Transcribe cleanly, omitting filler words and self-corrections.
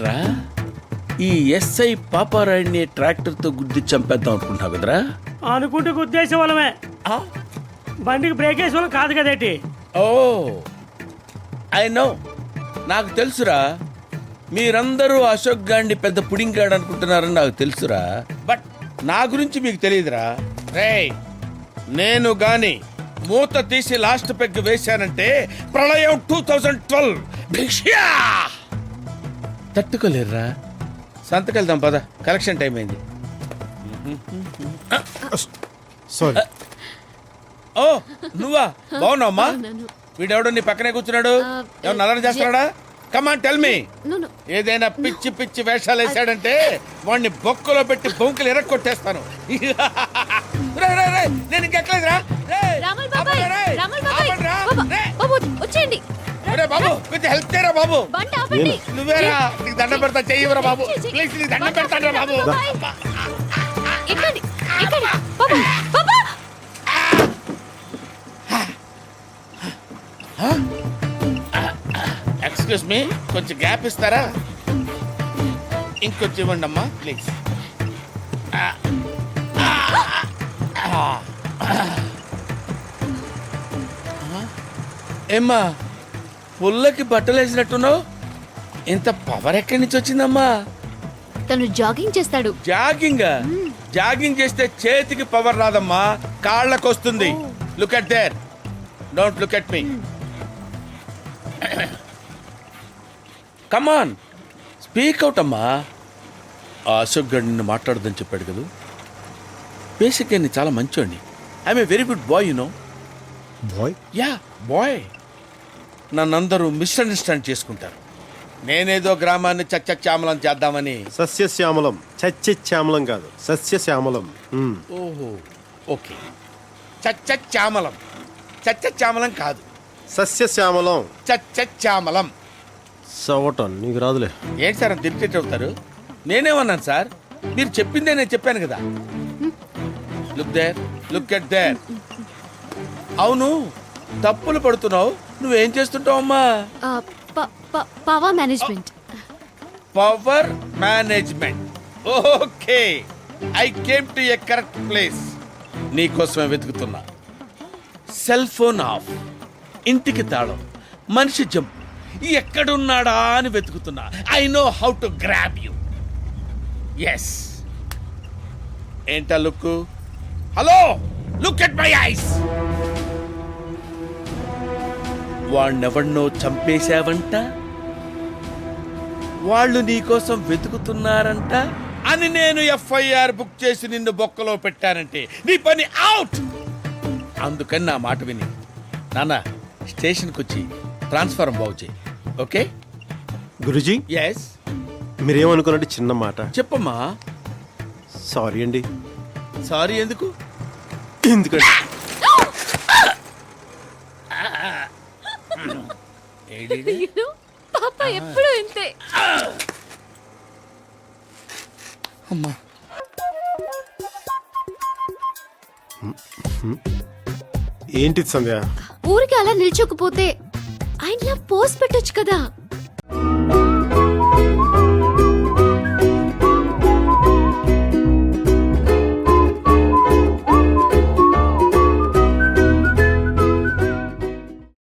ఏంట్రా ఈ ఎస్ఐ పాపారాయుడిని ట్రాక్టర్తో గుద్ది చంపేద్దాం అనుకుంటావు కదరా? అనుకుంటే ఉద్దేశం వాళ్ళమే. ఆ? బండికి బ్రేక్ వేసే వాళ్ళం కాదు కదేటి. ఓ ఐ నో, నాకు తెలుసురా. మీరందరూ అశోక్ గాండి పెద్ద పుడింగాడు అనుకుంటున్నారని నాకు తెలుసురా. బట్ నా గురించి మీకు తెలియదురా. రేయ్, నేను గాని మూత తీసి లాస్ట్ పెగ్ వేశానంటే ప్రళయం 2012 భిష్యా! తట్టుకోలేరురా. సంతకెళ్దాం పద, కలెక్షన్ టైం అయింది. సారీ. ఓ నువ్వా? బాగున్నావమ్మా? వీడెవడో నీ పక్కనే కూర్చున్నాడు. ఎవరు నల్లరి చేస్తున్నాడా? Come on tell me. ఏదైనా పిచ్చి పిచ్చి వేషాలు వేసాడంటే వాడిని బొక్కలో పెట్టి బొంకులు ఎరక్కొట్టేస్తాను. నేను ఇంకెక్కలేదురా. బాబు కొంచెం హెల్ప్ చేయరా బాబు. నువ్వేరా, నీకు దండం పెడతా, చెయ్యరా బాబు. ప్లీజ్ నీకు దండం పెడతాను బాబు. ఎక్స్క్యూజ్ మీ, కొంచెం గ్యాప్ ఇస్తారా? ఇంకొంచెం ఇవ్వండి అమ్మా ప్లీజ్. ఏమ్మా, పుల్లకి బట్టలు వేసినట్టున్నావు. ఇంత పవర్ ఎక్కడి నుంచి వచ్చిందమ్మా? తను జాగింగ్ చేస్తాడు. జాగింగ్? జాగింగ్ చేస్తే చేతికి పవర్ రాదమ్మా, కాళ్ళకు వస్తుంది. Look at there, don't look at me. Come on speak out అమ్మా. ఆ అశోక్ గడ్ నిన్ను మాట్లాడదని చెప్పాడు కదా. బేసిక్గా నేను చాలా మంచోండి. I'm a very good boy, you know. Boy? Yeah boy. నన్నందరూ మిస్అండర్స్టాండ్ చేసుకుంటారు. నేనేదో గ్రామాన్ని చచ్చశ్యామలం చేద్దామని. సస్యశ్యామలం, చచ్చామలం కాదు, సస్యశ్యామలం. ఓహో ఓకే, చచ్చశ్యామలం. చచ్చశ్యామలం కాదు, సస్యశ్యామలం. చచ్చశ్యామలం. సవటం నీకు రాదులే. ఏంటి సార్ అంత ఇరిటేట్ అవుతారు? నేనేమన్నాను సార్? మీరు చెప్పిందే నేను చెప్పాను కదా. Look there, look at there. అవును, తప్పులు పడుతున్నావు. నువ్వేం చేస్తుంటావు అమ్మా? Power management. Power management. Okay, I came to a correct place. నీకోసమే వెతుకుతున్నా. సెల్ ఫోన్ ఆఫ్, ఇంటికి తాళం, మనిషి జంప్, ఎక్కడున్నాడా అని వెతుకుతున్నా. I know how to grab you. Yes. ఏంటా look? Hello, look at my eyes. వాణ్ణెవన్నో చంపేశావంట, వాళ్ళు నీకోసం వెతుకుతున్నారంట అని నేను ఎఫ్ఐఆర్ బుక్ చేసి నిన్ను బొక్కలో పెట్టానంటే నీ పని అవుట్. అందుకని నా మాట విని నాన్న స్టేషన్కి వచ్చి ట్రాన్స్ఫార్మ్ బాగు చేయి. ఓకే గురుజీ? ఎస్. మీరేమనుకున్నట్టు చిన్న మాట చెప్పమ్మా. సారీ అండి. సారీ ఎందుకు? ఎందుకంటే పాప ఎప్పుడు ఇంతే. అమ్మా, ఏంటిది సంధ్య? ఊరికి అలా నిల్చోకపోతే ఆయనలా పోస్ట్ పెట్టొచ్చు కదా.